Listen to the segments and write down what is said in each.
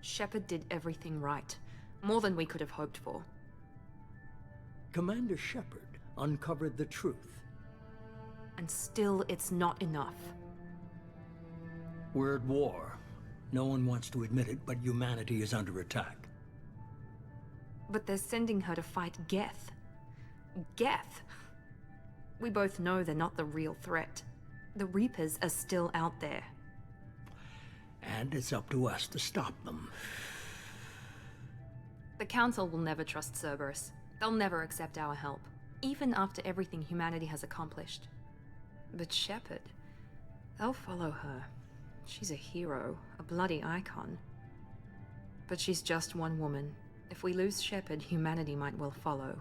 Shepard did everything right. More than we could have hoped for. Commander Shepard uncovered the truth. And still, it's not enough. We're at war. No one wants to admit it, but humanity is under attack. But they're sending her to fight Geth. Geth! We both know they're not the real threat. The Reapers are still out there. And it's up to us to stop them. The Council will never trust Cerberus. They'll never accept our help, even after everything humanity has accomplished. But Shepard, they'll follow her. She's a hero, a bloody icon. But she's just one woman. If we lose Shepard, humanity might well follow.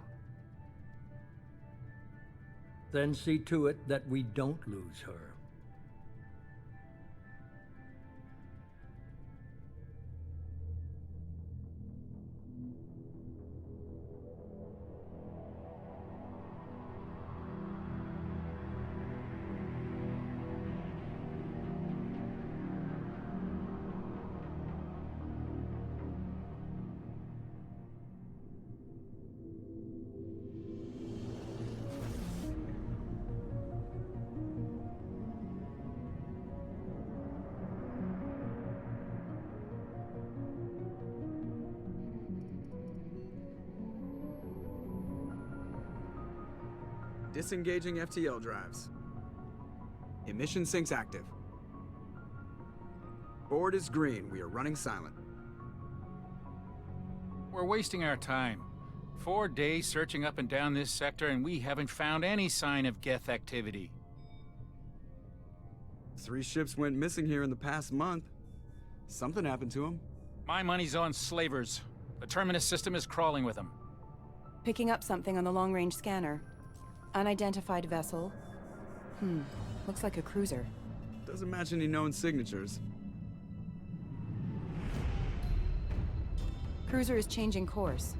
Then see to it that we don't lose her. Disengaging FTL drives. Emission sinks active. Board is green. We are running silent. We're wasting our time. 4 days searching up and down this sector, and we haven't found any sign of Geth activity. 3 ships went missing here in the past month. Something happened to them. My money's on slavers. The Terminus system is crawling with them. Picking up something on the long-range scanner. Unidentified vessel. Looks like a cruiser. Doesn't match any known signatures. Cruiser is changing course.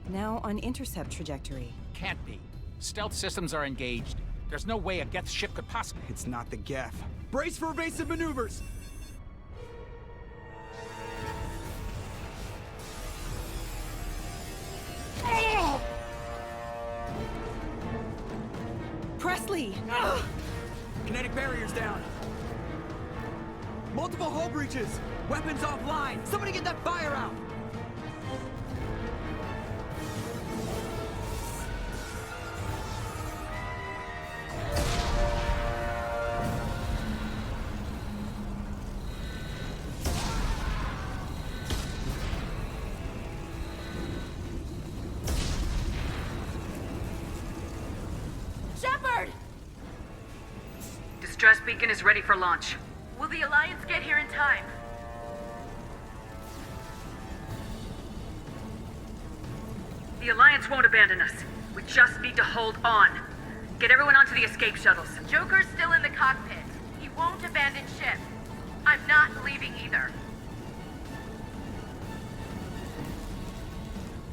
Now on intercept trajectory. Can't be. Stealth systems are engaged. There's no way a Geth ship could possibly... It's not the Geth. Brace for evasive maneuvers! Presley! Kinetic barriers down. Multiple hull breaches. Weapons offline. Somebody get that fire out. Shepard! Distress beacon is ready for launch. Will the Alliance get here in time? The Alliance won't abandon us. We just need to hold on. Get everyone onto the escape shuttles. Joker's still in the cockpit. He won't abandon ship. I'm not leaving either.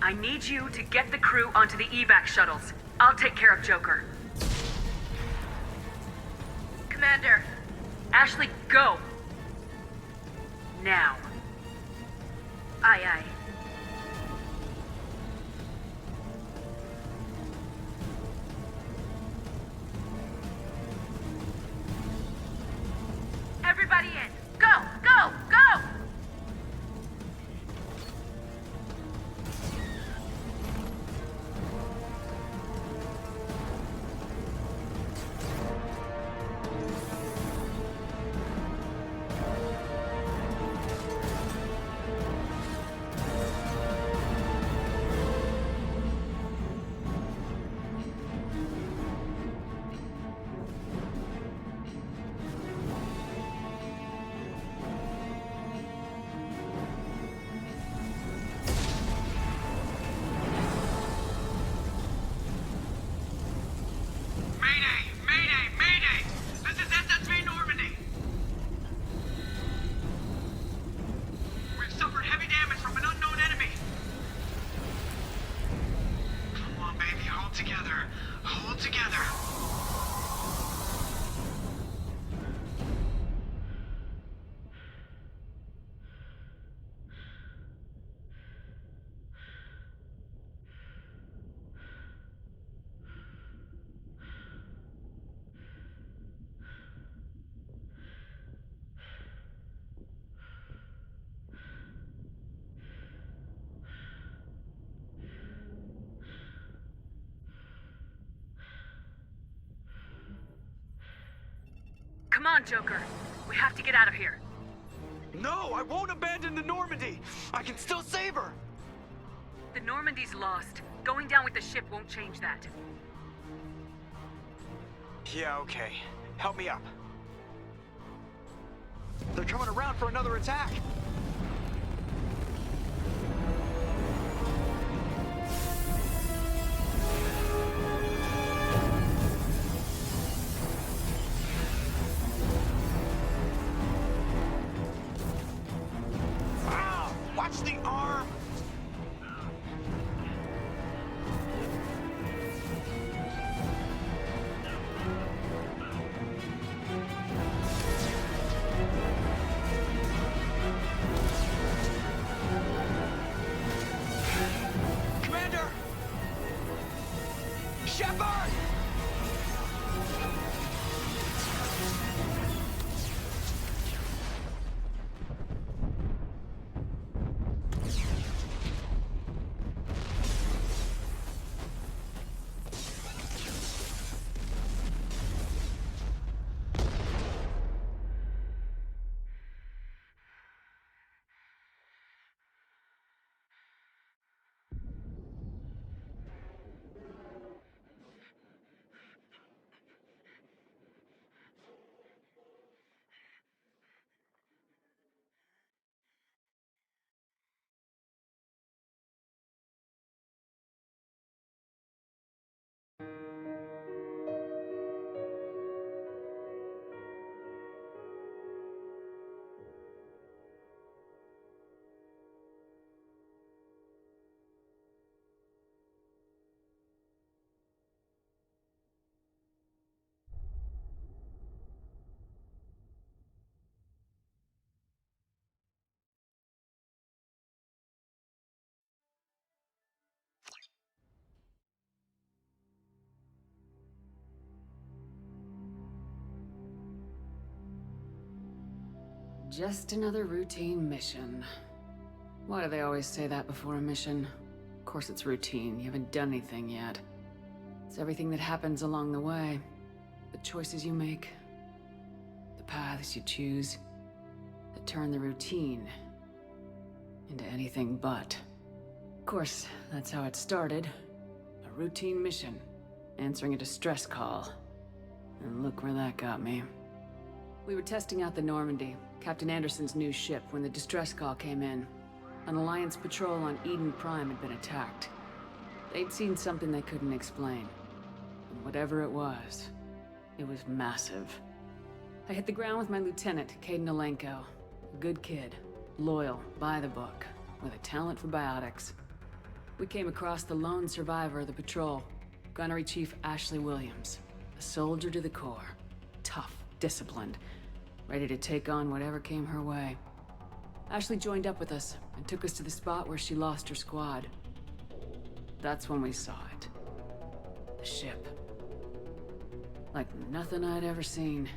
I need you to get the crew onto the evac shuttles. I'll take care of Joker. Commander. Ashley, go! Now. Aye, aye. on, Joker. We have to get out of here. No, I won't abandon the Normandy! I can still save her! The Normandy's lost. Going down with the ship won't change that. Yeah, okay. Help me up. They're coming around for another attack! Ah! Watch the arm! Commander! Shepard! Just another routine mission. Why do they always say that before a mission? Of course it's routine. You haven't done anything yet. It's everything that happens along the way. The choices you make. The paths you choose. That turn the routine into anything but. Of course, that's how it started. A routine mission. Answering a distress call. And look where that got me. We were testing out the Normandy, Captain Anderson's new ship, when the distress call came in. An Alliance patrol on Eden Prime had been attacked. They'd seen something they couldn't explain. And whatever it was massive. I hit the ground with my lieutenant, Caden Alenko. A good kid, loyal, by the book, with a talent for biotics. We came across the lone survivor of the patrol, Gunnery Chief Ashley Williams. A soldier to the core. Tough, disciplined, ready to take on whatever came her way. Ashley joined up with us and took us to the spot where she lost her squad. That's when we saw it. The ship. Like nothing I'd ever seen.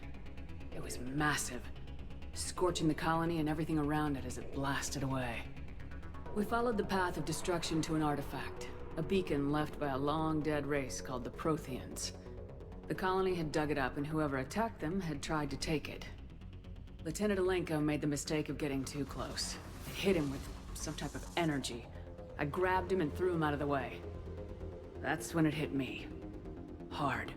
It was massive, scorching the colony and everything around it as it blasted away. We followed the path of destruction to an artifact, a beacon left by a long-dead race called the Protheans. The colony had dug it up, and whoever attacked them had tried to take it. Lieutenant Alenko made the mistake of getting too close. It hit him with some type of energy. I grabbed him and threw him out of the way. That's when it hit me. Hard.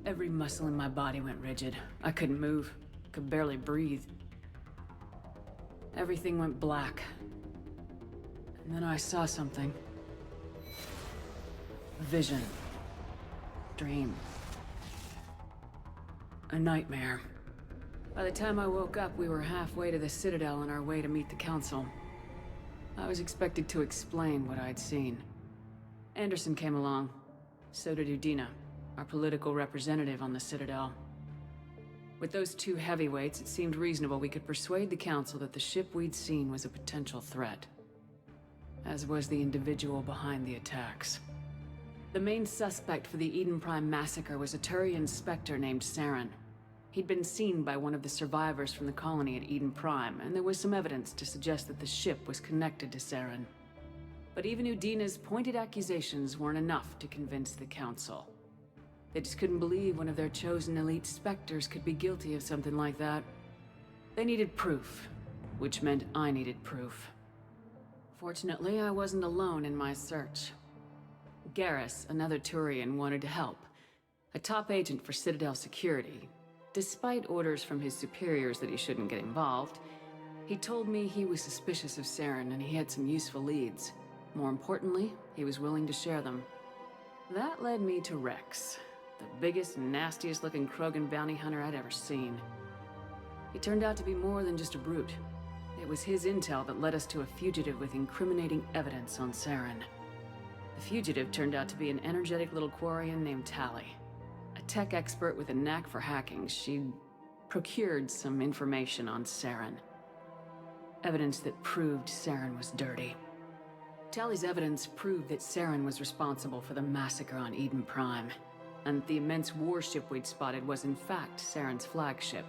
Every muscle in my body went rigid. I couldn't move. Could barely breathe. Everything went black. And then I saw something. A vision. Dream. A nightmare. By the time I woke up, we were halfway to the Citadel on our way to meet the Council. I was expected to explain what I'd seen. Anderson came along. So did Udina, our political representative on the Citadel. With those two heavyweights, it seemed reasonable we could persuade the Council that the ship we'd seen was a potential threat. As was the individual behind the attacks. The main suspect for the Eden Prime massacre was a Turian Spectre named Saren. He'd been seen by one of the survivors from the colony at Eden Prime, and there was some evidence to suggest that the ship was connected to Saren. But even Udina's pointed accusations weren't enough to convince the Council. They just couldn't believe one of their chosen elite Spectres could be guilty of something like that. They needed proof, which meant I needed proof. Fortunately, I wasn't alone in my search. Garrus, another Turian, wanted to help. A top agent for Citadel security. Despite orders from his superiors that he shouldn't get involved, he told me he was suspicious of Saren and he had some useful leads. More importantly, he was willing to share them. That led me to Rex, the biggest, nastiest looking Krogan bounty hunter I'd ever seen. He turned out to be more than just a brute. It was his intel that led us to a fugitive with incriminating evidence on Saren. The fugitive turned out to be an energetic little Quarian named Tali. A tech expert with a knack for hacking, she'd procured some information on Saren. Evidence that proved Saren was dirty. Tali's evidence proved that Saren was responsible for the massacre on Eden Prime, and the immense warship we'd spotted was in fact Saren's flagship.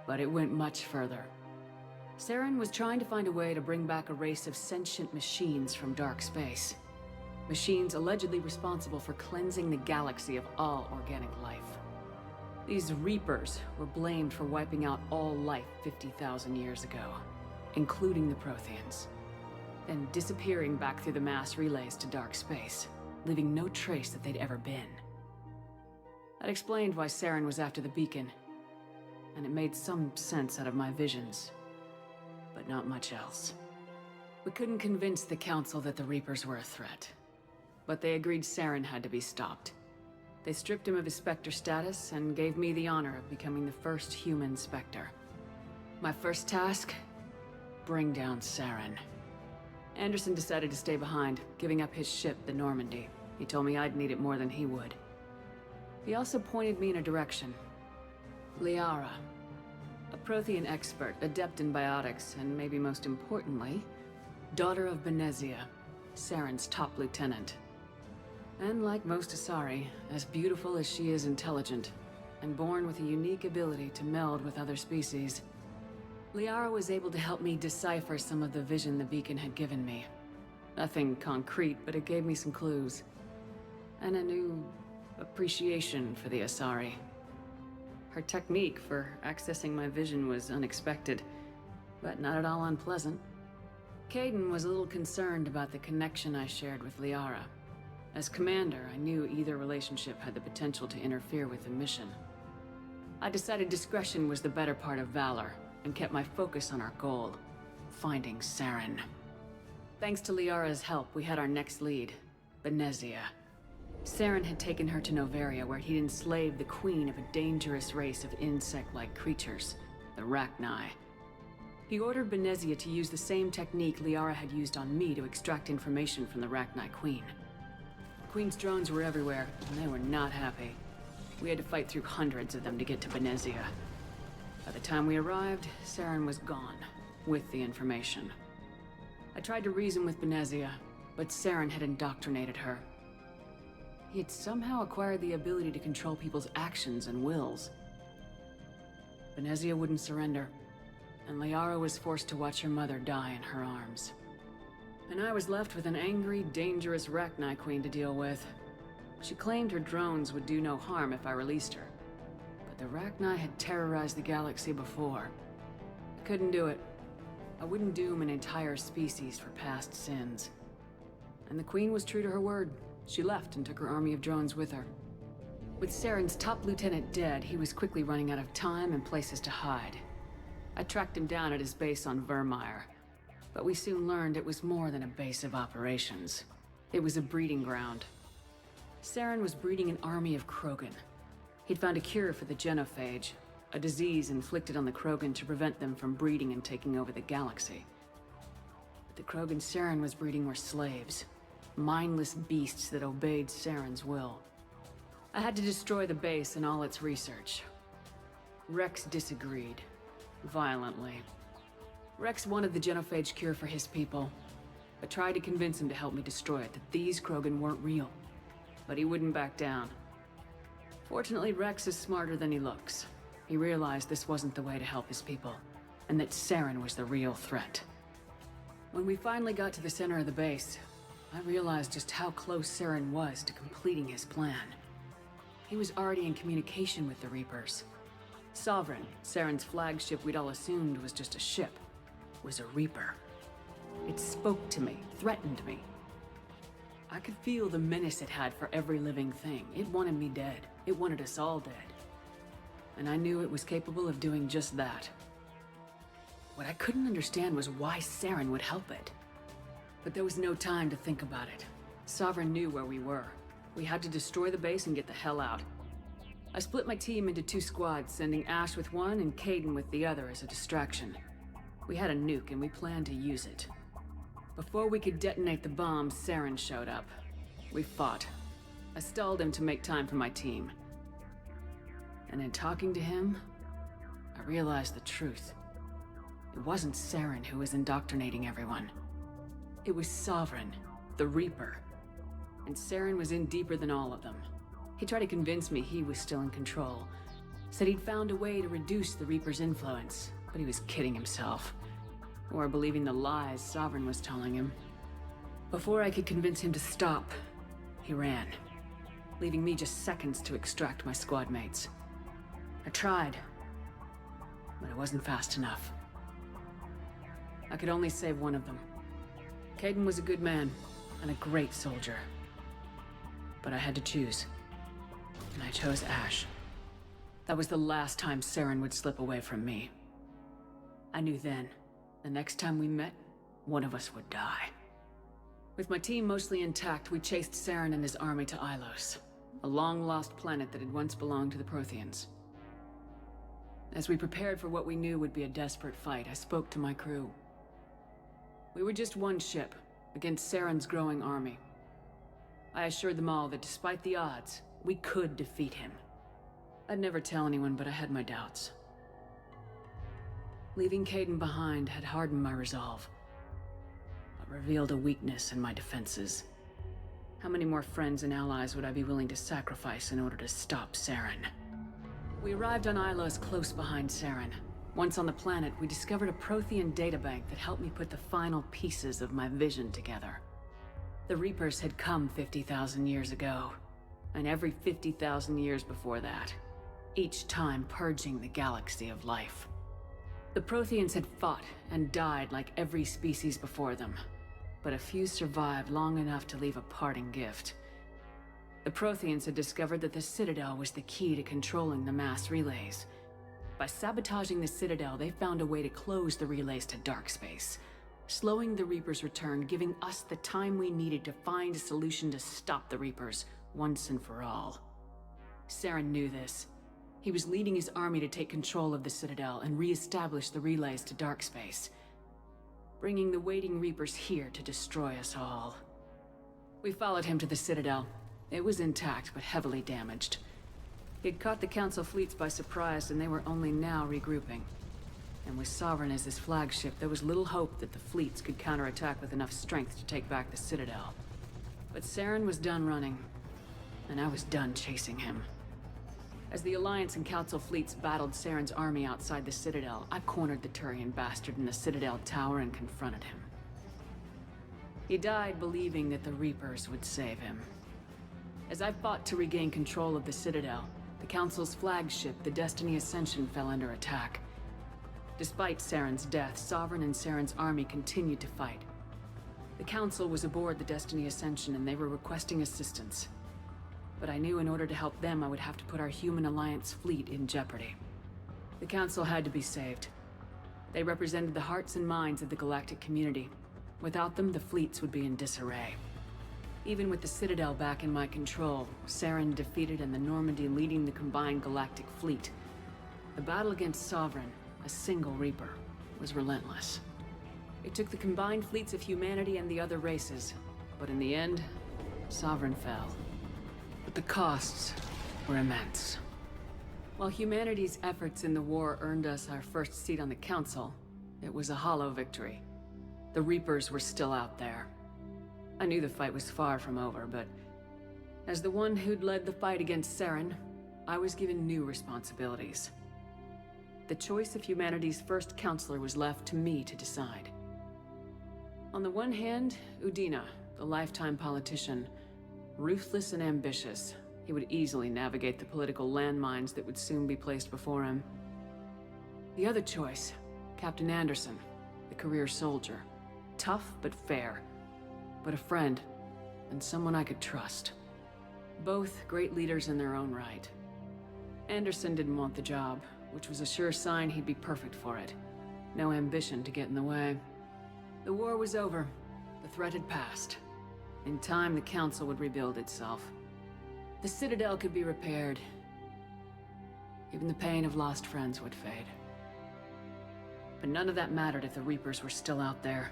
But it went much further. Saren was trying to find a way to bring back a race of sentient machines from dark space. Machines allegedly responsible for cleansing the galaxy of all organic life. These Reapers were blamed for wiping out all life 50,000 years ago, including the Protheans, and disappearing back through the mass relays to dark space, leaving no trace that they'd ever been. That explained why Saren was after the beacon, and it made some sense out of my visions, but not much else. We couldn't convince the Council that the Reapers were a threat, but they agreed Saren had to be stopped. They stripped him of his Spectre status and gave me the honor of becoming the first human Spectre. My first task? Bring down Saren. Anderson decided to stay behind, giving up his ship, the Normandy. He told me I'd need it more than he would. He also pointed me in a direction. Liara. A Prothean expert, adept in biotics, and maybe most importantly, daughter of Benezia, Saren's top lieutenant. And like most Asari, as beautiful as she is intelligent, and born with a unique ability to meld with other species, Liara was able to help me decipher some of the vision the beacon had given me. Nothing concrete, but it gave me some clues. And a new appreciation for the Asari. Her technique for accessing my vision was unexpected, but not at all unpleasant. Caden was a little concerned about the connection I shared with Liara. As commander, I knew either relationship had the potential to interfere with the mission. I decided discretion was the better part of valor, and kept my focus on our goal, finding Saren. Thanks to Liara's help, we had our next lead, Benezia. Saren had taken her to Noveria, where he'd enslaved the queen of a dangerous race of insect-like creatures, the Rachni. He ordered Benezia to use the same technique Liara had used on me to extract information from the Rachni queen. The queen's drones were everywhere, and they were not happy. We had to fight through hundreds of them to get to Benezia. By the time we arrived, Saren was gone, with the information. I tried to reason with Benezia, but Saren had indoctrinated her. He had somehow acquired the ability to control people's actions and wills. Benezia wouldn't surrender, and Liara was forced to watch her mother die in her arms. And I was left with an angry, dangerous Rachni queen to deal with. She claimed her drones would do no harm if I released her. But the Rachni had terrorized the galaxy before. I couldn't do it. I wouldn't doom an entire species for past sins. And the queen was true to her word. She left and took her army of drones with her. With Saren's top lieutenant dead, he was quickly running out of time and places to hide. I tracked him down at his base on Vermeer, but we soon learned it was more than a base of operations. It was a breeding ground. Saren was breeding an army of Krogan. He'd found a cure for the genophage, a disease inflicted on the Krogan to prevent them from breeding and taking over the galaxy. But the Krogan Saren was breeding were slaves, mindless beasts that obeyed Saren's will. I had to destroy the base and all its research. Rex disagreed, violently. Rex wanted the genophage cure for his people. I tried to convince him to help me destroy it, that these Krogan weren't real. But he wouldn't back down. Fortunately, Rex is smarter than he looks. He realized this wasn't the way to help his people, and that Saren was the real threat. When we finally got to the center of the base, I realized just how close Saren was to completing his plan. he was already in communication with the Reapers. Sovereign, Saren's flagship we'd all assumed was just a ship, was a Reaper. It spoke to me, threatened me. I could feel the menace it had for every living thing. It wanted me dead. It wanted us all dead. And I knew it was capable of doing just that. What I couldn't understand was why Saren would help it. But there was no time to think about it. Sovereign knew where we were. We had to destroy the base and get the hell out. I split my team into 2 squads, sending Ash with one and Caden with the other as a distraction. We had a nuke and we planned to use it. Before we could detonate the bomb, Saren showed up. We fought. I stalled him to make time for my team. And in talking to him, I realized the truth. It wasn't Saren who was indoctrinating everyone. It was Sovereign, the Reaper. And Saren was in deeper than all of them. He tried to convince me he was still in control. Said he'd found a way to reduce the Reaper's influence, but he was kidding himself. Or believing the lies Sovereign was telling him. Before I could convince him to stop, he ran, leaving me just seconds to extract my squad mates. I tried, but it wasn't fast enough. I could only save one of them. Caden was a good man, and a great soldier. But I had to choose. And I chose Ash. That was the last time Saren would slip away from me. I knew then, the next time we met, one of us would die. With my team mostly intact, we chased Saren and his army to Ilos, a long-lost planet that had once belonged to the Protheans. As we prepared for what we knew would be a desperate fight, I spoke to my crew. We were just one ship, against Saren's growing army. I assured them all that despite the odds, we could defeat him. I'd never tell anyone, but I had my doubts. Leaving Caden behind had hardened my resolve, but revealed a weakness in my defenses. How many more friends and allies would I be willing to sacrifice in order to stop Saren? We arrived on Ilos close behind Saren. Once on the planet, we discovered a Prothean databank that helped me put the final pieces of my vision together. The Reapers had come 50,000 years ago, and every 50,000 years before that, each time purging the galaxy of life. The Protheans had fought and died like every species before them, but a few survived long enough to leave a parting gift. The Protheans had discovered that the Citadel was the key to controlling the mass relays. By sabotaging the Citadel, they found a way to close the relays to dark space, slowing the Reapers' return, giving us the time we needed to find a solution to stop the Reapers once and for all. Saren knew this. He was leading his army to take control of the Citadel and re-establish the relays to dark space, bringing the waiting Reapers here to destroy us all. We followed him to the Citadel. It was intact, but heavily damaged. He'd caught the Council fleets by surprise, and they were only now regrouping. And with Sovereign as his flagship, there was little hope that the fleets could counterattack with enough strength to take back the Citadel. But Saren was done running, and I was done chasing him. As the Alliance and Council fleets battled Saren's army outside the Citadel, I cornered the Turian bastard in the Citadel tower and confronted him. He died believing that the Reapers would save him. As I fought to regain control of the Citadel, the Council's flagship, the Destiny Ascension, fell under attack. Despite Saren's death, Sovereign and Saren's army continued to fight. The Council was aboard the Destiny Ascension and they were requesting assistance. But I knew in order to help them, I would have to put our human Alliance fleet in jeopardy. The Council had to be saved. They represented the hearts and minds of the galactic community. Without them, the fleets would be in disarray. Even with the Citadel back in my control, Saren defeated and the Normandy leading the combined galactic fleet, the battle against Sovereign, a single Reaper, was relentless. It took the combined fleets of humanity and the other races, but in the end, Sovereign fell. But the costs were immense. While humanity's efforts in the war earned us our first seat on the Council, it was a hollow victory. The Reapers were still out there. I knew the fight was far from over, but as the one who'd led the fight against Saren, I was given new responsibilities. The choice of humanity's first counselor was left to me to decide. On the one hand, Udina, the lifetime politician, ruthless and ambitious, he would easily navigate the political landmines that would soon be placed before him. The other choice, Captain Anderson, the career soldier. Tough but fair. But a friend, and someone I could trust. Both great leaders in their own right. Anderson didn't want the job, which was a sure sign he'd be perfect for it. No ambition to get in the way. The war was over. The threat had passed. In time, the Council would rebuild itself. The Citadel could be repaired. Even the pain of lost friends would fade. But none of that mattered if the Reapers were still out there.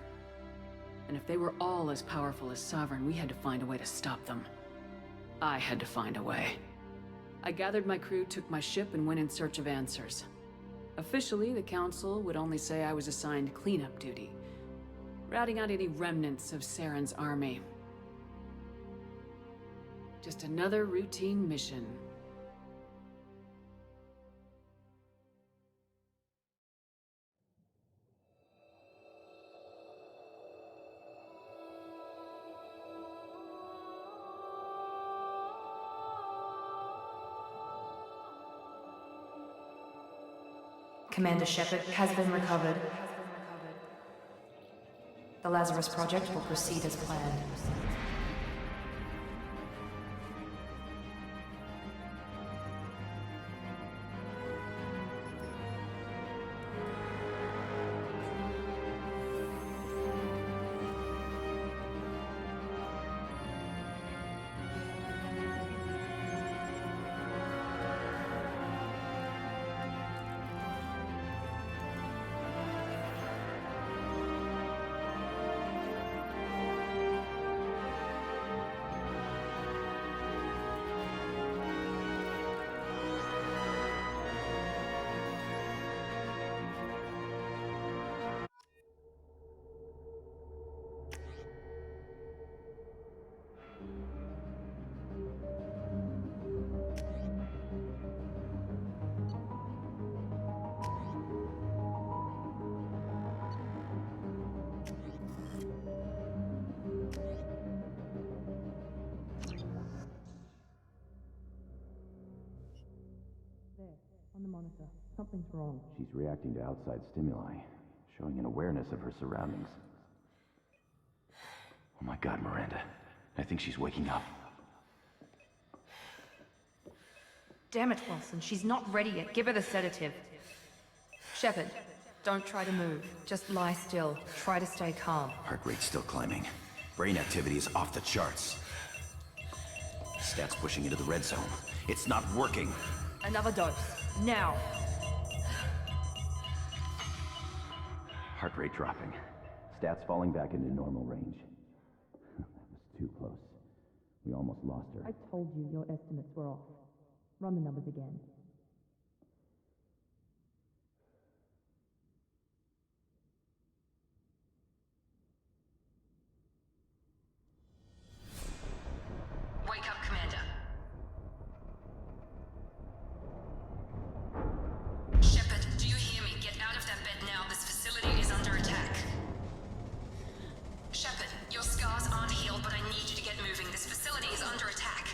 And if they were all as powerful as Sovereign, we had to find a way to stop them. I had to find a way. I gathered my crew, took my ship, and went in search of answers. Officially, the Council would only say I was assigned cleanup duty, routing out any remnants of Saren's army. Just another routine mission. Commander Shepard has been recovered. The Lazarus project will proceed as planned. On the monitor. Something's wrong. She's reacting to outside stimuli, showing an awareness of her surroundings. Oh my god, Miranda. I think she's waking up. Damn it, Wilson. She's not ready yet. Give her the sedative. Shepard, don't try to move. Just lie still. Try to stay calm. Heart rate's still climbing. Brain activity is off the charts. Stats pushing into the red zone. It's not working. Another dose. Now. Heart rate dropping. Stats falling back into normal range. That was too close. We almost lost her. I told you your estimates were off. Run the numbers again. Wake up, Commander. Shepard, do you hear me? Get out of that bed now. This facility is under attack. Shepard, your scars aren't healed, but I need you to get moving. This facility is under attack.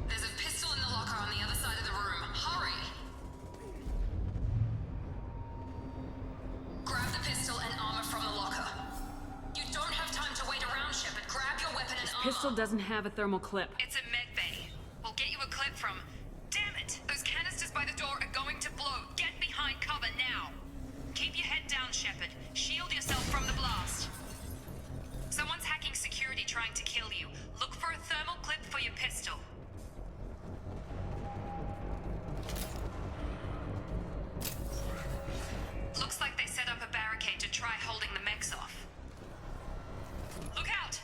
There's a pistol in the locker on the other side of the room. Hurry! Grab the pistol and armor from the locker. You don't have time to wait around, Shepard. Grab your weapon and armor. Pistol doesn't have a thermal clip. It's a med bay. We'll get you a clip from... Damn it! Those canisters by the door are going to blow. Get behind cover now. Keep your head down, Shepard. Shield yourself from the blast. Someone's hacking security trying to kill you. Look for a thermal clip for your pistol. Looks like they set up a barricade to try holding the mechs off. Look out!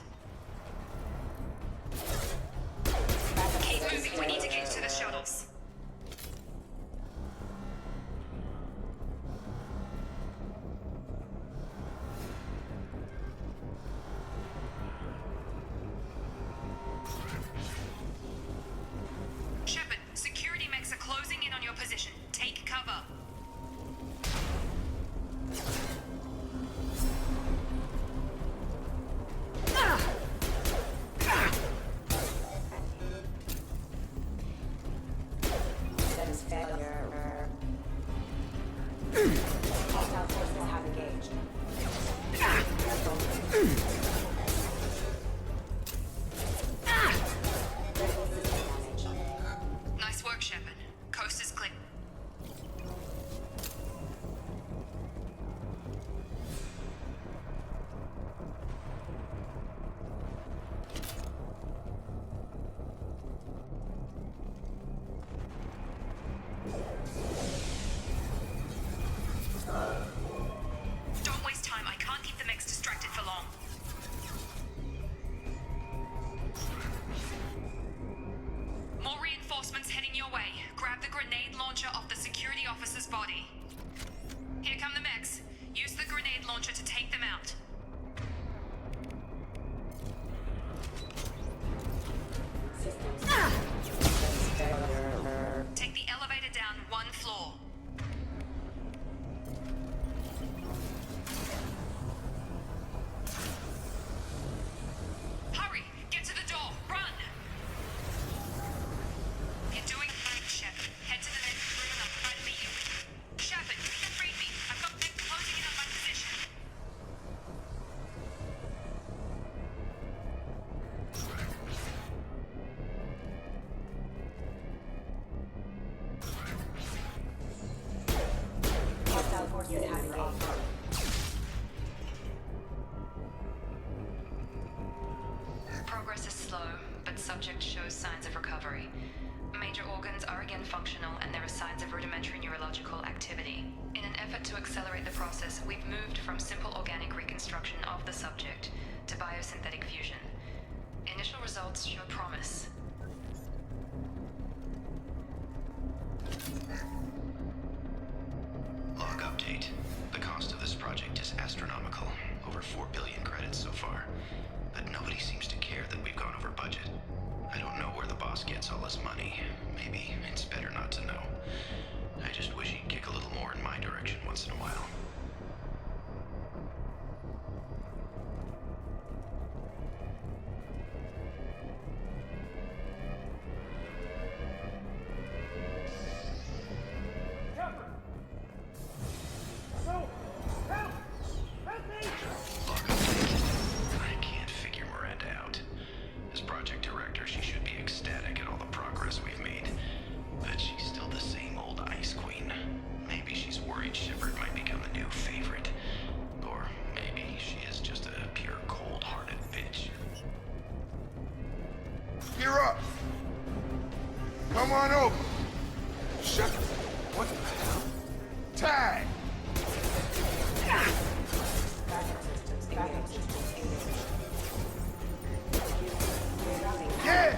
Hostile force will have engaged. Nice work, Shepard. Coast is clear. Don't waste time. I can't keep the mix distracted for long. More reinforcements heading your way. Grab the grenade launcher off the security officer's body. Here come the mechs. Use the grenade launcher to take them out. Take the elevator down one floor. Hurry! Get to the door! Run! You're doing great, Shepard. Head to the next room and I'll try to meet you. Shepard, you can read me. I've got men closing in on my position. Hostile force will have engaged. Progress is slow, but subject shows signs of recovery. Major organs are again functional, and there are signs of rudimentary neurological activity. In an effort to accelerate the process, we've moved from simple organic reconstruction of the subject to biosynthetic fusion. Initial results show promise. Log update. The cost of this project is astronomical. Over 4 billion credits so far. But nobody seems to care that we've gone over budget. I don't know where the boss gets all his money. Maybe it's better not to know. I just wish he'd kick a little more in my direction once in a while. Log update. I can't figure Miranda out. As project director, she should be ecstatic at all the progress we've made. But she's still the same old ice queen. Maybe she's worried Shepard might become a new favorite. Or maybe she is just a pure cold-hearted bitch. Gear up! Come on over! Shepard, what the hell? Tag! Yeah!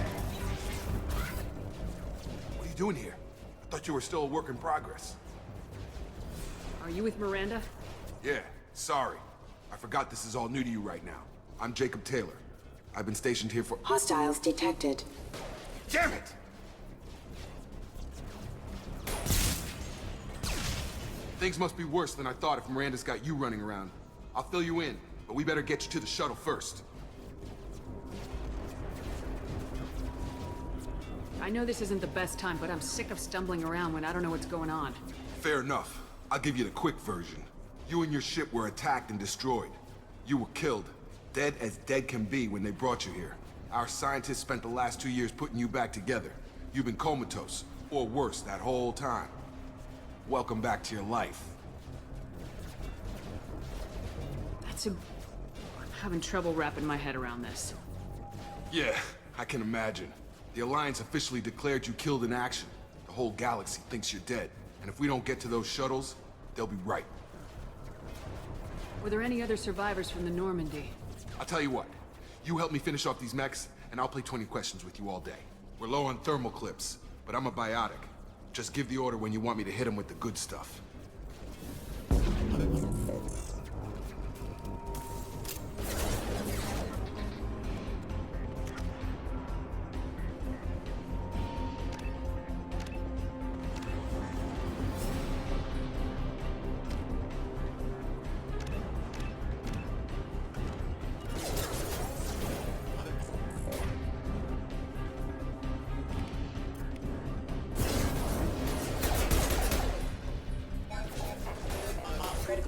What are you doing here? I thought you were still a work in progress. Are you with Miranda? Yeah, sorry. I forgot this is all new to you right now. I'm Jacob Taylor. I've been stationed here for— Hostiles detected. Damn it! Things must be worse than I thought if Miranda's got you running around. I'll fill you in, but we better get you to the shuttle first. I know this isn't the best time, but I'm sick of stumbling around when I don't know what's going on. Fair enough. I'll give you the quick version. You and your ship were attacked and destroyed. You were killed. Dead as dead can be when they brought you here. Our scientists spent the last 2 years putting you back together. You've been comatose, or worse, that whole time. Welcome back to your life. I'm having trouble wrapping my head around this. Yeah, I can imagine. The Alliance officially declared you killed in action. The whole galaxy thinks you're dead. And if we don't get to those shuttles, they'll be right. Were there any other survivors from the Normandy? I'll tell you what. You help me finish off these mechs, and I'll play 20 questions with you all day. We're low on thermal clips, but I'm a biotic. Just give the order when you want me to hit them with the good stuff.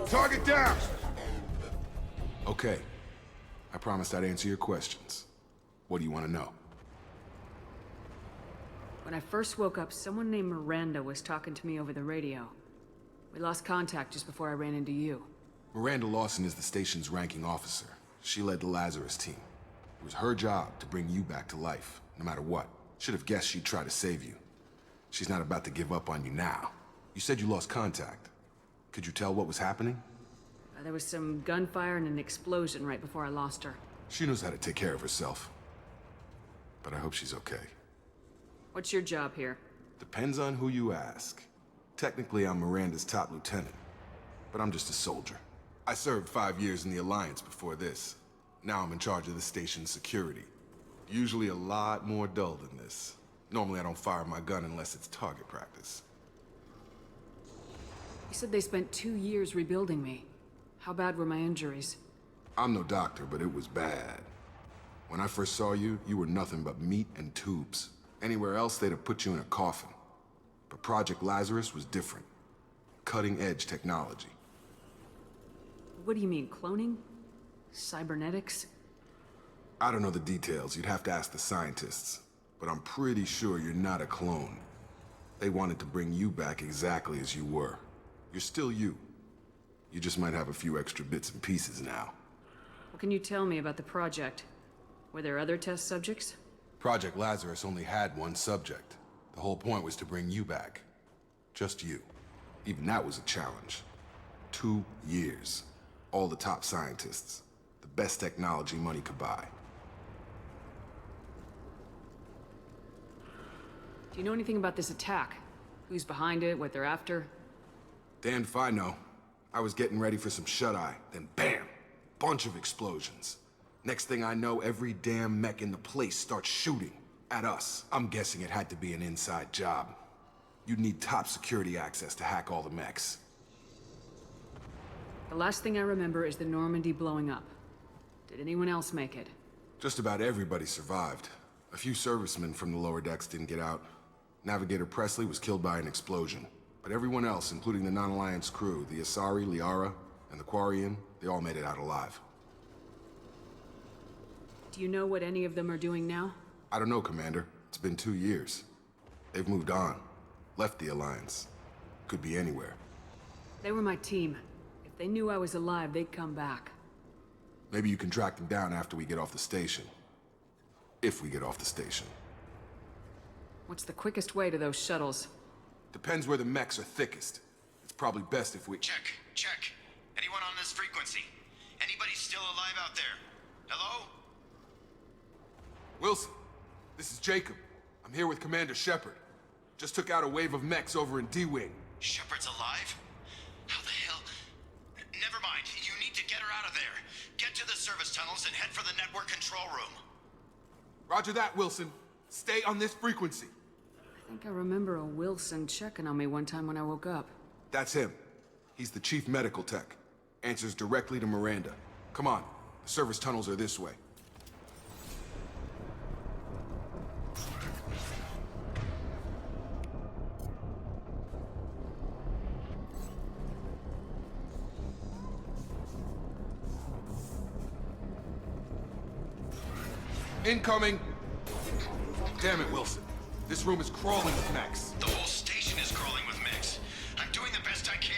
Target down! Okay. I promised I'd answer your questions. What do you want to know? When I first woke up, someone named Miranda was talking to me over the radio. We lost contact just before I ran into you. Miranda Lawson is the station's ranking officer. She led the Lazarus team. It was her job to bring you back to life, no matter what. Should have guessed she'd try to save you. She's not about to give up on you now. You said you lost contact. Could you tell what was happening? There was some gunfire and an explosion right before I lost her. She knows how to take care of herself. But I hope she's okay. What's your job here? Depends on who you ask. Technically, I'm Miranda's top lieutenant, but I'm just a soldier. I served 5 years in the Alliance before this. Now I'm in charge of the station's security. Usually a lot more dull than this. Normally I don't fire my gun unless it's target practice. You said they spent 2 years rebuilding me. How bad were my injuries? I'm no doctor, but it was bad. When I first saw you, you were nothing but meat and tubes. Anywhere else, they'd have put you in a coffin. But Project Lazarus was different. Cutting-edge technology. What do you mean, cloning? Cybernetics? I don't know the details. You'd have to ask the scientists. But I'm pretty sure you're not a clone. They wanted to bring you back exactly as you were. You're still you. You just might have a few extra bits and pieces now. What can you tell me about the project? Were there other test subjects? Project Lazarus only had one subject. The whole point was to bring you back. Just you. Even that was a challenge. 2 years. All the top scientists. The best technology money could buy. Do you know anything about this attack? Who's behind it, what they're after? Damned if I know. I was getting ready for some shut-eye, then bam! Bunch of explosions. Next thing I know, every damn mech in the place starts shooting. At us. I'm guessing it had to be an inside job. You'd need top security access to hack all the mechs. The last thing I remember is the Normandy blowing up. Did anyone else make it? Just about everybody survived. A few servicemen from the lower decks didn't get out. Navigator Presley was killed by an explosion. But everyone else, including the non-Alliance crew, the Asari, Liara, and the Quarian, they all made it out alive. Do you know what any of them are doing now? I don't know, Commander. It's been 2 years. They've moved on. Left the Alliance. Could be anywhere. They were my team. If they knew I was alive, they'd come back. Maybe you can track them down after we get off the station. If we get off the station. What's the quickest way to those shuttles? Depends where the mechs are thickest. It's probably best if we... Check. Anyone on this frequency? Anybody still alive out there? Hello? Wilson, this is Jacob. I'm here with Commander Shepard. Just took out a wave of mechs over in D-Wing. Shepard's alive? How the hell? Never mind. You need to get her out of there. Get to the service tunnels and head for the network control room. Roger that, Wilson. Stay on this frequency. I think I remember a Wilson checking on me one time when I woke up. That's him. He's the chief medical tech. Answers directly to Miranda. Come on. The service tunnels are this way. Incoming! Damn it, Wilson. This room is crawling with mechs. The whole station is crawling with mechs. I'm doing the best I can.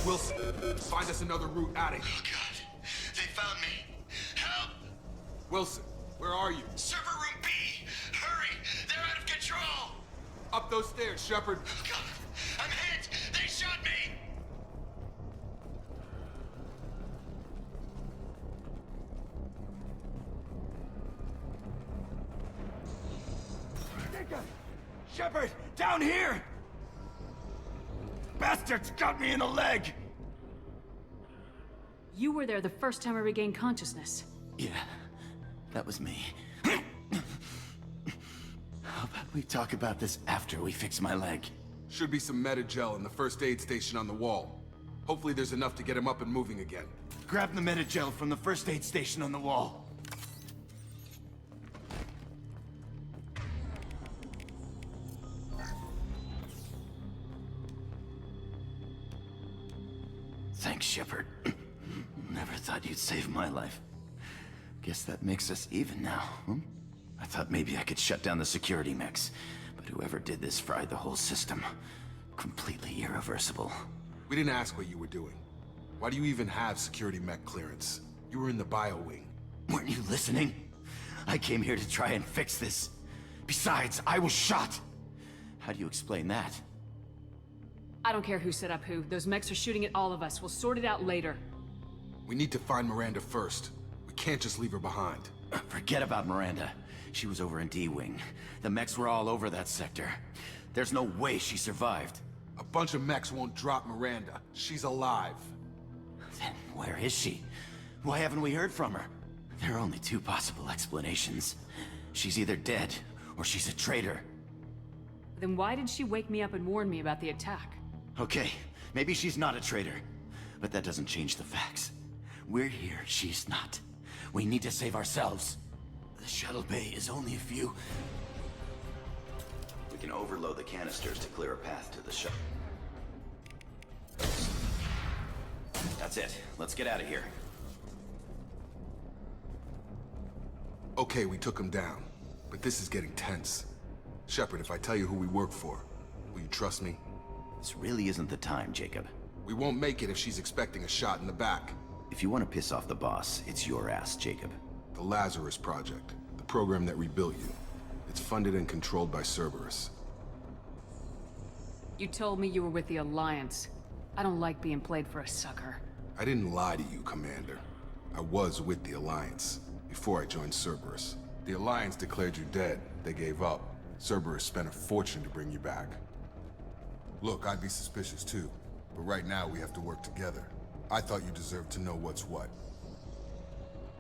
Wilson, find us another route out of here. Oh, God. They found me. Help! Wilson, where are you? Server room B! Hurry! They're out of control! Up those stairs, Shepard. Oh, God! I'm hit! They shot me! Shepard! Down here! Bastards got me in the leg! You were there the first time I regained consciousness. Yeah, That was me. How about we talk about this after we fix my leg? Should be some Medi-gel in the first aid station on the wall. Hopefully there's enough to get him up and moving again. Grab the Medi-gel from the first aid station on the wall. Thanks, Shepard. Never thought you'd save my life. Guess that makes us even now, huh? I thought maybe I could shut down the security mechs, but whoever did this fried the whole system. Completely irreversible. We didn't ask what you were doing. Why do you even have security mech clearance? You were in the bio wing. Weren't you listening? I came here to try and fix this. Besides, I was shot. How do you explain that? I don't care who set up who. Those mechs are shooting at all of us. We'll sort it out later. We need to find Miranda first. We can't just leave her behind. Forget about Miranda. She was over in D-Wing. The mechs were all over that sector. There's no way she survived. A bunch of mechs won't drop Miranda. She's alive. Then where is she? Why haven't we heard from her? There are only two possible explanations. She's either dead, or she's a traitor. Then why did she wake me up and warn me about the attack? Okay, maybe she's not a traitor. But that doesn't change the facts. We're here, she's not. We need to save ourselves. The shuttle bay is only a few... We can overload the canisters to clear a path to the shuttle. That's it. Let's get out of here. Okay, we took him down. But this is getting tense. Shepard, if I tell you who we work for, will you trust me? This really isn't the time, Jacob. We won't make it if she's expecting a shot in the back. If you want to piss off the boss, it's your ass, Jacob. The Lazarus Project, the program that rebuilt you. It's funded and controlled by Cerberus. You told me you were with the Alliance. I don't like being played for a sucker. I didn't lie to you, Commander. I was with the Alliance, before I joined Cerberus. The Alliance declared you dead. They gave up. Cerberus spent a fortune to bring you back. Look, I'd be suspicious too, but right now we have to work together. I thought you deserved to know what's what.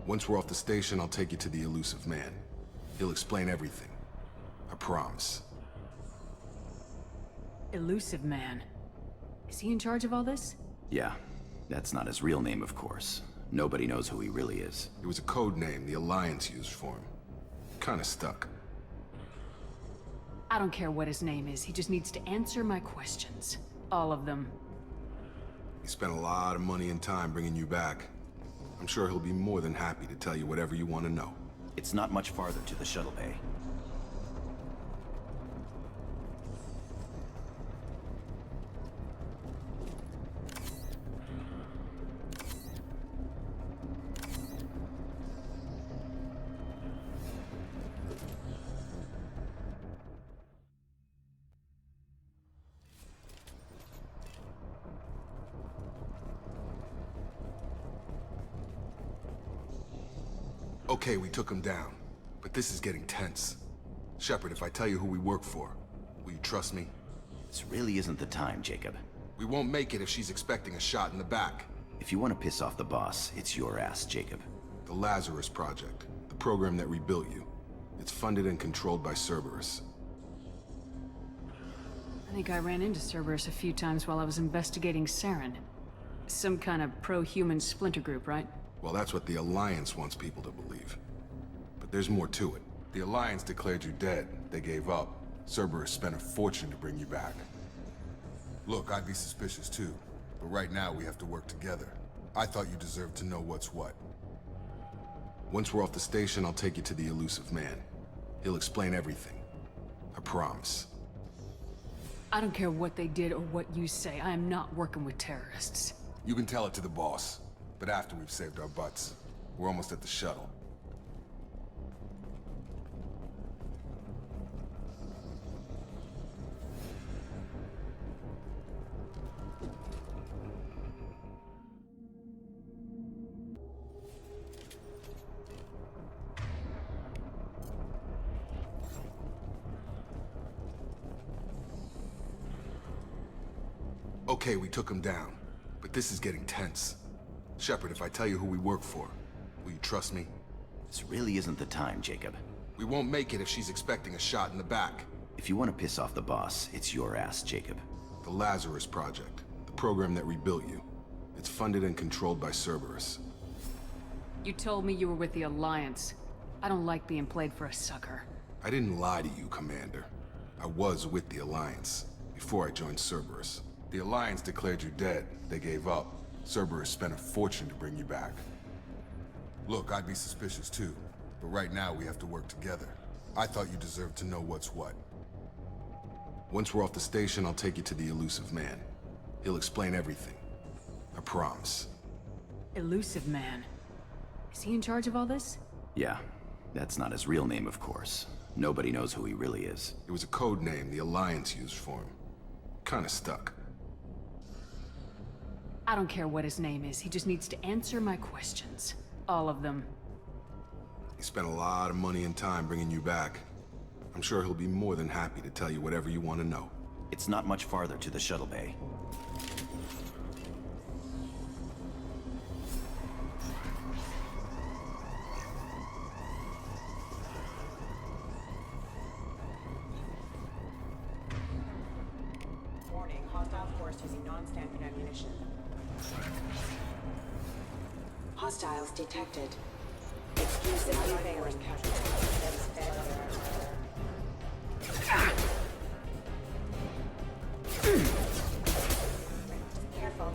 Once we're off the station, I'll take you to the Illusive Man. He'll explain everything. I promise. Illusive Man. Is he in charge of all this? Yeah, that's not his real name, of course. Nobody knows who he really is. It was a code name the Alliance used for him. Kinda stuck. I don't care what his name is. He just needs to answer my questions. All of them. He spent a lot of money and time bringing you back. I'm sure he'll be more than happy to tell you whatever you want to know. It's not much farther to the shuttle bay. Okay, we took him down, but this is getting tense. Shepard, if I tell you who we work for, will you trust me? This really isn't the time, Jacob. We won't make it if she's expecting a shot in the back. If you want to piss off the boss, it's your ass, Jacob. The Lazarus Project, the program that rebuilt you. It's funded and controlled by Cerberus. I think I ran into Cerberus a few times while I was investigating Saren. Some kind of pro-human splinter group, right? Well, that's what the Alliance wants people to believe. But there's more to it. The Alliance declared you dead. They gave up. Cerberus spent a fortune to bring you back. Look, I'd be suspicious too. But right now we have to work together. I thought you deserved to know what's what. Once we're off the station, I'll take you to the Illusive Man. He'll explain everything. I promise. I don't care what they did or what you say. I am not working with terrorists. You can tell it to the boss. But after we've saved our butts. We're almost at the shuttle. Okay, we took him down, but this is getting tense. Shepard, if I tell you who we work for, will you trust me? This really isn't the time, Jacob. We won't make it if she's expecting a shot in the back. If you want to piss off the boss, it's your ass, Jacob. The Lazarus Project, the program that rebuilt you. It's funded and controlled by Cerberus. You told me you were with the Alliance. I don't like being played for a sucker. I didn't lie to you, Commander. I was with the Alliance, before I joined Cerberus. The Alliance declared you dead. They gave up. Cerberus spent a fortune to bring you back. Look, I'd be suspicious too, but right now we have to work together. I thought you deserved to know what's what. Once we're off the station, I'll take you to the Illusive Man. He'll explain everything. I promise. Illusive Man. Is he in charge of all this? Yeah, that's not his real name, of course. Nobody knows who he really is. It was a code name the Alliance used for him. Kinda stuck. I don't care what his name is. He just needs to answer my questions. All of them. He spent a lot of money and time bringing you back. I'm sure he'll be more than happy to tell you whatever you want to know. It's not much farther to the shuttle bay. Warning, hostile force using non-standard ammunition. Hostiles detected. Exclusively failing. Careful.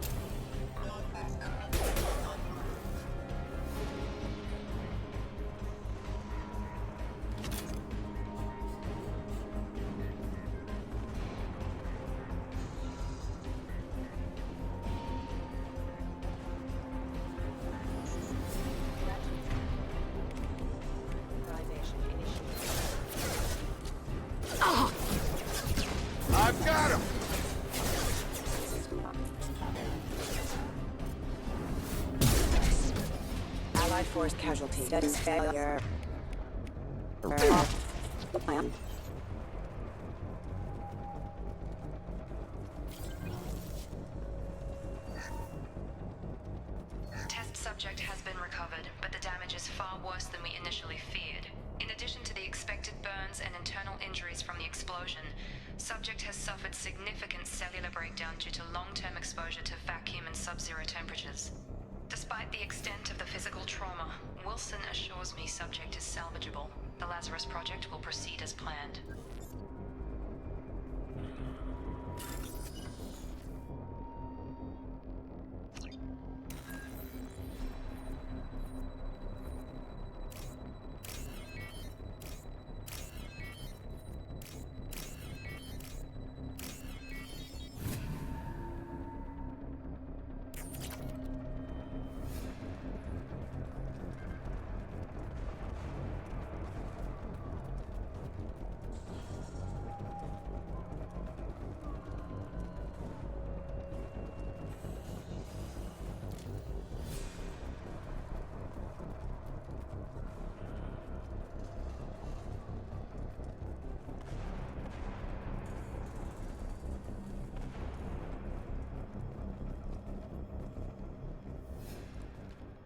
I've got him! Allied force casualty. Status failure. Plan. Test subject has been recovered, but the damage is far worse than we initially feared. In addition to the expected burns and internal injuries from the explosion, subject has suffered significant cellular breakdown due to long-term exposure to vacuum and sub-zero temperatures. Despite the extent of the physical trauma, Wilson assures me subject is salvageable. The Lazarus Project will proceed as planned.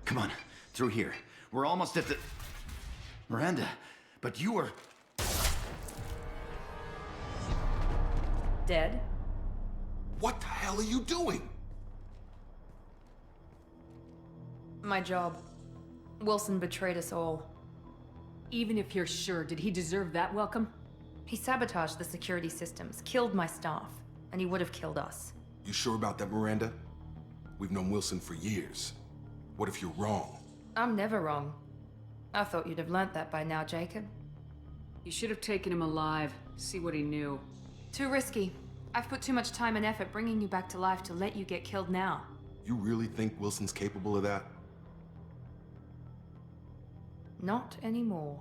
Come on, through here. We're almost at the... Miranda, but you were... Dead? What the hell are you doing? My job. Wilson betrayed us all. Even if you're sure, did he deserve that welcome? He sabotaged the security systems, killed my staff, and he would have killed us. You sure about that, Miranda? We've known Wilson for years. What if you're wrong? I'm never wrong. I thought you'd have learnt that by now, Jacob. You should have taken him alive, see what he knew. Too risky. I've put too much time and effort bringing you back to life to let you get killed now. You really think Wilson's capable of that? Not anymore.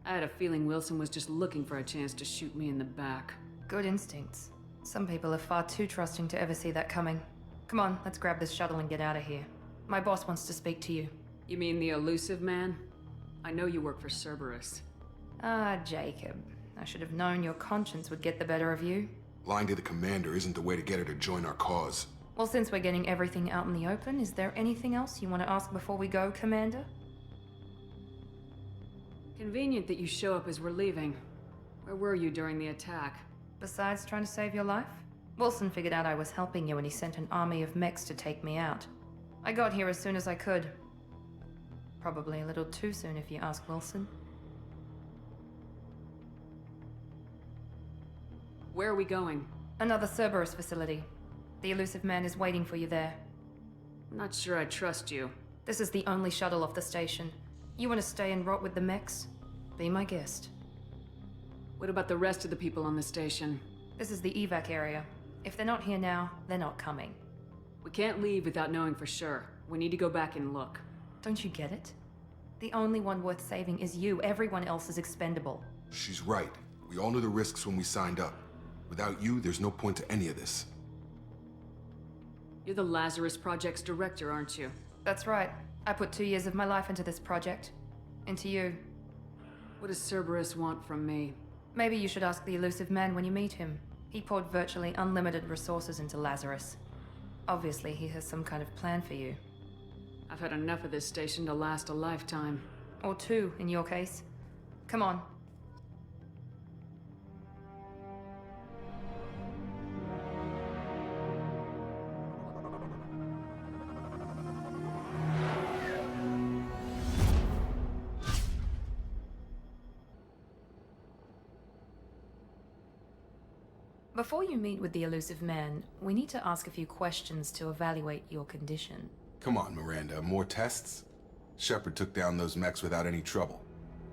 I had a feeling Wilson was just looking for a chance to shoot me in the back. Good instincts. Some people are far too trusting to ever see that coming. Come on, let's grab this shuttle and get out of here. My boss wants to speak to you. You mean the Illusive Man? I know you work for Cerberus. Ah, Jacob. I should have known your conscience would get the better of you. Lying to the commander isn't the way to get her to join our cause. Well, since we're getting everything out in the open, is there anything else you want to ask before we go, Commander? Convenient that you show up as we're leaving. Where were you during the attack? Besides trying to save your life? Wilson figured out I was helping you and he sent an army of mechs to take me out. I got here as soon as I could. Probably a little too soon if you ask Wilson. Where are we going? Another Cerberus facility. The Illusive Man is waiting for you there. I'm not sure I trust you. This is the only shuttle off the station. You want to stay and rot with the mechs? Be my guest. What about the rest of the people on the station? This is the evac area. If they're not here now, they're not coming. We can't leave without knowing for sure. We need to go back and look. Don't you get it? The only one worth saving is you. Everyone else is expendable. She's right. We all knew the risks when we signed up. Without you, there's no point to any of this. You're the Lazarus Project's director, aren't you? That's right. I put 2 years of my life into this project. Into you. What does Cerberus want from me? Maybe you should ask the Illusive Man when you meet him. He poured virtually unlimited resources into Lazarus. Obviously, he has some kind of plan for you. I've had enough of this station to last a lifetime. Or 2, in your case. Come on. Before you meet with the Illusive Man, we need to ask a few questions to evaluate your condition. Come on, Miranda, more tests? Shepard took down those mechs without any trouble.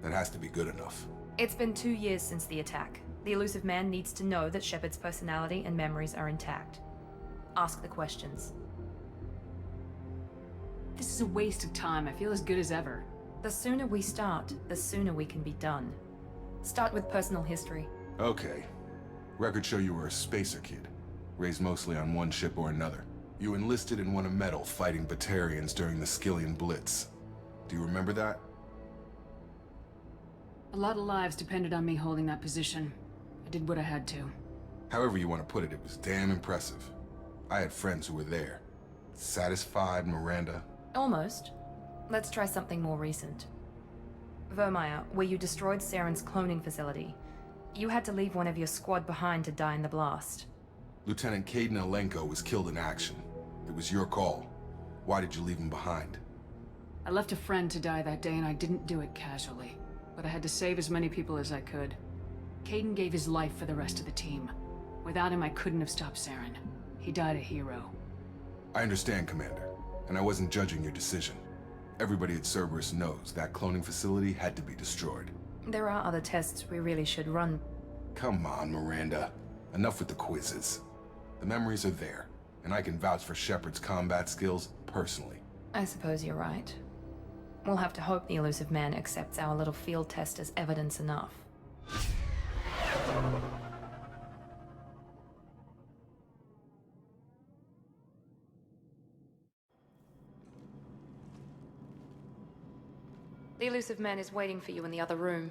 That has to be good enough. It's been 2 years since the attack. The Illusive Man needs to know that Shepard's personality and memories are intact. Ask the questions. This is a waste of time. I feel as good as ever. The sooner we start, the sooner we can be done. Start with personal history. Okay. Records show you were a spacer kid, raised mostly on one ship or another. You enlisted and won a medal fighting Batarians during the Skillian Blitz. Do you remember that? A lot of lives depended on me holding that position. I did what I had to. However you want to put it, it was damn impressive. I had friends who were there. Satisfied, Miranda? Almost. Let's try something more recent. Vermeer, where you destroyed Saren's cloning facility. You had to leave one of your squad behind to die in the blast. Lieutenant Caden Alenko was killed in action. It was your call. Why did you leave him behind? I left a friend to die that day and I didn't do it casually. But I had to save as many people as I could. Caden gave his life for the rest of the team. Without him, I couldn't have stopped Saren. He died a hero. I understand, Commander, and I wasn't judging your decision. Everybody at Cerberus knows that cloning facility had to be destroyed. There are other tests we really should run. Come on, Miranda. Enough with the quizzes. The memories are there, and I can vouch for Shepard's combat skills personally. I suppose you're right. We'll have to hope the Illusive Man accepts our little field test as evidence enough. The Illusive Man is waiting for you in the other room.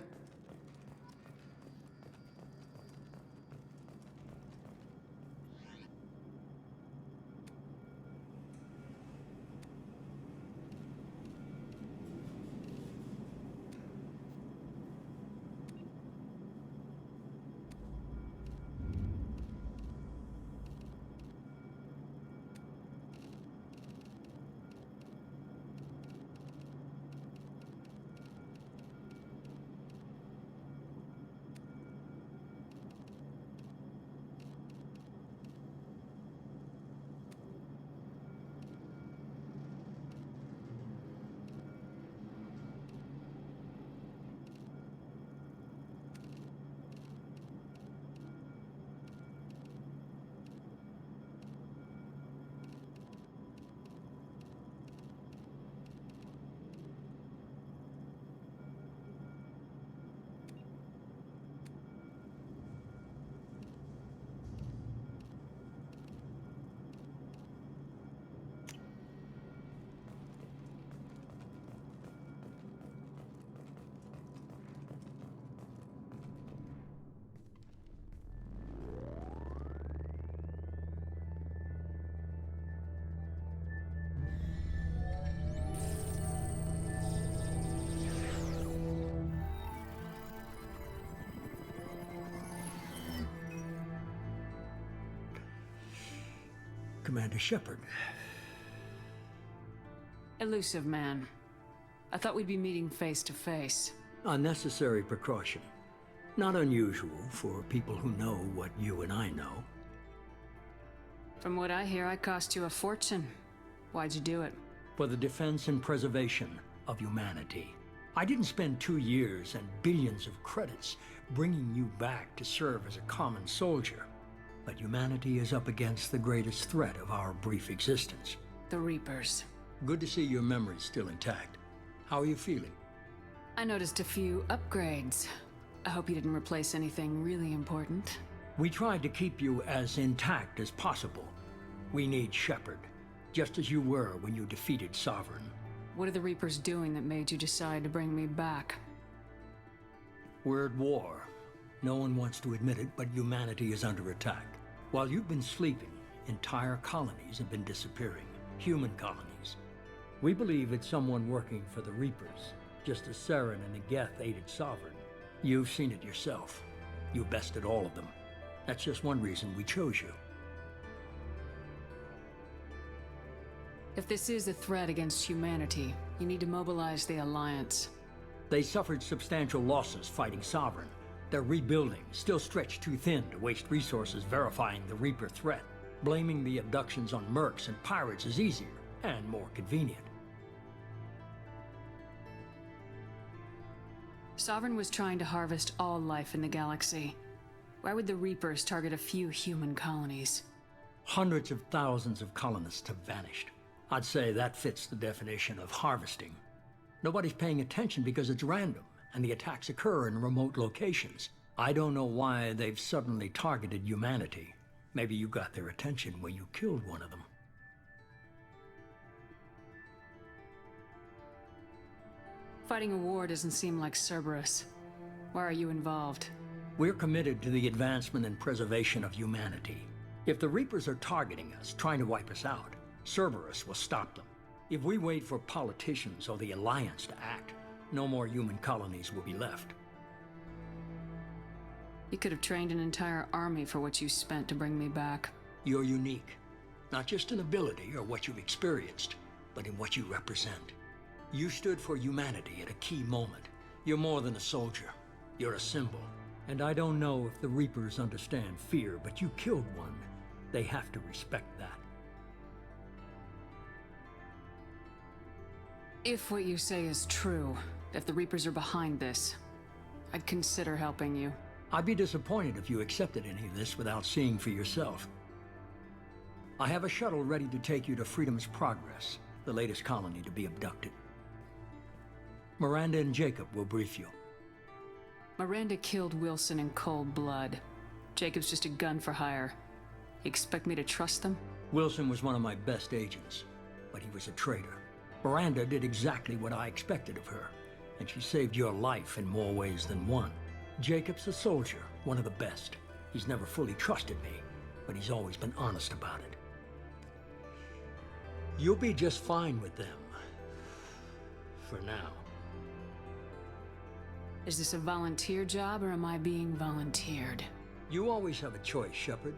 Commander Shepard. Illusive Man. I thought we'd be meeting face to face. Unnecessary precaution. Not unusual for people who know what you and I know. From what I hear, I cost you a fortune. Why'd you do it? For the defense and preservation of humanity. I didn't spend 2 years and billions of credits bringing you back to serve as a common soldier. But humanity is up against the greatest threat of our brief existence. The Reapers. Good to see your memory's still intact. How are you feeling? I noticed a few upgrades. I hope you didn't replace anything really important. We tried to keep you as intact as possible. We need Shepard, just as you were when you defeated Sovereign. What are the Reapers doing that made you decide to bring me back? We're at war. No one wants to admit it, but humanity is under attack. While you've been sleeping, entire colonies have been disappearing. Human colonies. We believe it's someone working for the Reapers, just as Saren and the Geth aided Sovereign. You've seen it yourself. You bested all of them. That's just one reason we chose you. If this is a threat against humanity, you need to mobilize the Alliance. They suffered substantial losses fighting Sovereign. They're rebuilding, still stretched too thin to waste resources verifying the Reaper threat. Blaming the abductions on mercs and pirates is easier and more convenient. Sovereign was trying to harvest all life in the galaxy. Why would the Reapers target a few human colonies? Hundreds of thousands of colonists have vanished. I'd say that fits the definition of harvesting. Nobody's paying attention because it's random, and the attacks occur in remote locations. I don't know why they've suddenly targeted humanity. Maybe you got their attention when you killed one of them. Fighting a war doesn't seem like Cerberus. Why are you involved? We're committed to the advancement and preservation of humanity. If the Reapers are targeting us, trying to wipe us out, Cerberus will stop them. If we wait for politicians or the Alliance to act, no more human colonies will be left. You could have trained an entire army for what you spent to bring me back. You're unique. Not just in ability or what you've experienced, but in what you represent. You stood for humanity at a key moment. You're more than a soldier. You're a symbol. And I don't know if the Reapers understand fear, but you killed one. They have to respect that. If what you say is true, if the Reapers are behind this, I'd consider helping you. I'd be disappointed if you accepted any of this without seeing for yourself. I have a shuttle ready to take you to Freedom's Progress, the latest colony to be abducted. Miranda and Jacob will brief you. Miranda killed Wilson in cold blood. Jacob's just a gun for hire. You expect me to trust them? Wilson was one of my best agents, but he was a traitor. Miranda did exactly what I expected of her, and she saved your life in more ways than one. Jacob's a soldier, one of the best. He's never fully trusted me, but he's always been honest about it. You'll be just fine with them. For now. Is this a volunteer job, or am I being volunteered? You always have a choice, Shepard.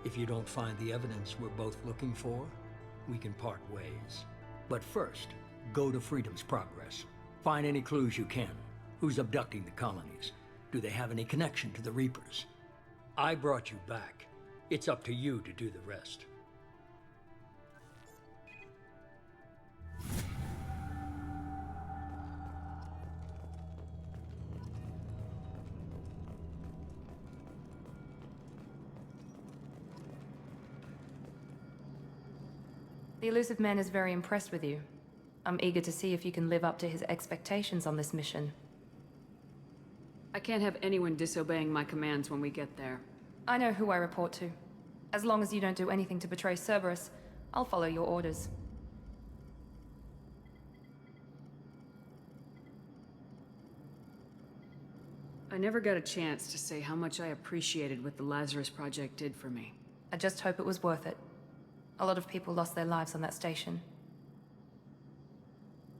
If you don't find the evidence we're both looking for, we can part ways. But first, go to Freedom's Progress. Find any clues you can. Who's abducting the colonies? Do they have any connection to the Reapers? I brought you back. It's up to you to do the rest. The Illusive Man is very impressed with you. I'm eager to see if you can live up to his expectations on this mission. I can't have anyone disobeying my commands when we get there. I know who I report to. As long as you don't do anything to betray Cerberus, I'll follow your orders. I never got a chance to say how much I appreciated what the Lazarus Project did for me. I just hope it was worth it. A lot of people lost their lives on that station.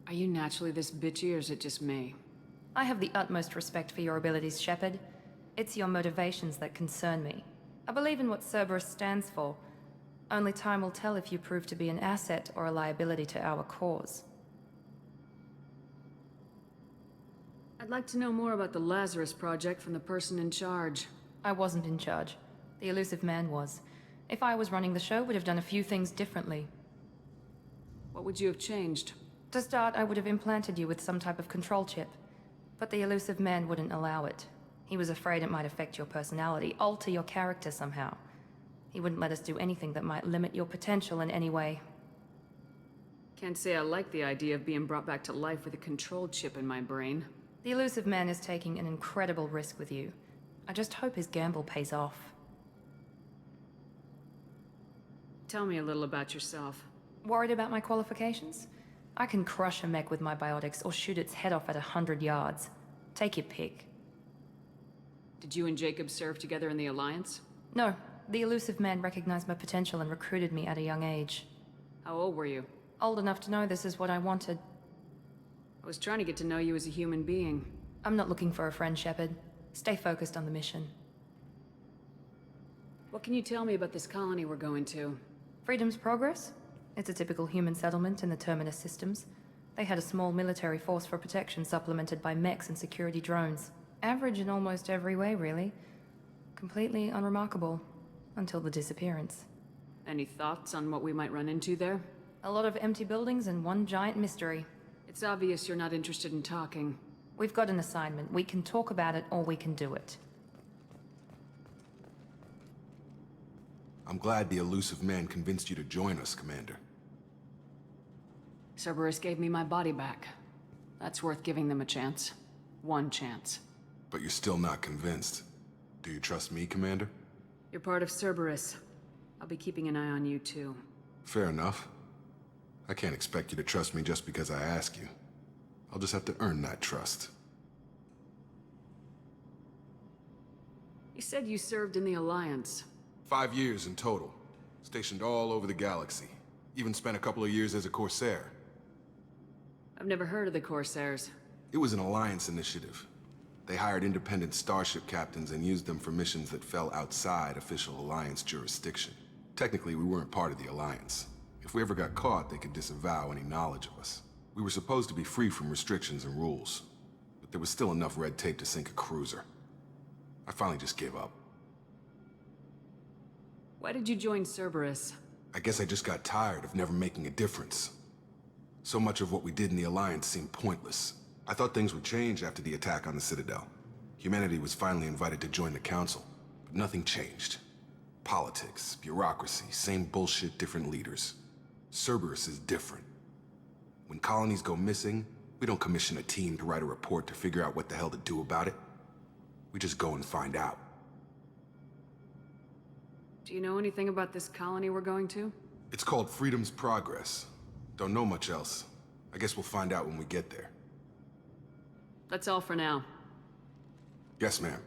Are you naturally this bitchy, or is it just me? I have the utmost respect for your abilities, Shepard. It's your motivations that concern me. I believe in what Cerberus stands for, Only time will tell if you prove to be an asset or a liability to our cause. I'd like to know more about the Lazarus project from the person in charge. I wasn't in charge. The Illusive Man was. If I was running the show, would have done a few things differently. What would you have changed? To start, I would have implanted you with some type of control chip. But the Illusive Man wouldn't allow it. He was afraid it might affect your personality, alter your character somehow. He wouldn't let us do anything that might limit your potential in any way. Can't say I like the idea of being brought back to life with a control chip in my brain. The Illusive Man is taking an incredible risk with you. I just hope his gamble pays off. Tell me a little about yourself. Worried about my qualifications? I can crush a mech with my biotics or shoot its head off at 100 yards. Take your pick. Did you and Jacob serve together in the Alliance? No. The Illusive Man recognized my potential and recruited me at a young age. How old were you? Old enough to know this is what I wanted. I was trying to get to know you as a human being. I'm not looking for a friend, Shepard. Stay focused on the mission. What can you tell me about this colony we're going to? Freedom's Progress? It's a typical human settlement in the Terminus systems. They had a small military force for protection supplemented by mechs and security drones. Average in almost every way, really. Completely unremarkable. Until the disappearance. Any thoughts on what we might run into there? A lot of empty buildings and one giant mystery. It's obvious you're not interested in talking. We've got an assignment. We can talk about it or we can do it. I'm glad the Illusive Man convinced you to join us, Commander. Cerberus gave me my body back. That's worth giving them a chance. One chance. But you're still not convinced. Do you trust me, Commander? You're part of Cerberus. I'll be keeping an eye on you, too. Fair enough. I can't expect you to trust me just because I ask you. I'll just have to earn that trust. You said you served in the Alliance. 5 years in total. Stationed all over the galaxy. Even spent a couple of years as a Corsair. I've never heard of the Corsairs. It was an Alliance initiative. They hired independent starship captains and used them for missions that fell outside official Alliance jurisdiction. Technically, we weren't part of the Alliance. If we ever got caught, they could disavow any knowledge of us. We were supposed to be free from restrictions and rules, but there was still enough red tape to sink a cruiser. I finally just gave up. Why did you join Cerberus? I guess I just got tired of never making a difference. So much of what we did in the Alliance seemed pointless. I thought things would change after the attack on the Citadel. Humanity was finally invited to join the Council, but nothing changed. Politics, bureaucracy, same bullshit, different leaders. Cerberus is different. When colonies go missing, we don't commission a team to write a report to figure out what the hell to do about it. We just go and find out. Do you know anything about this colony we're going to? It's called Freedom's Progress. Don't know much else. I guess we'll find out when we get there. That's all for now. Yes, ma'am.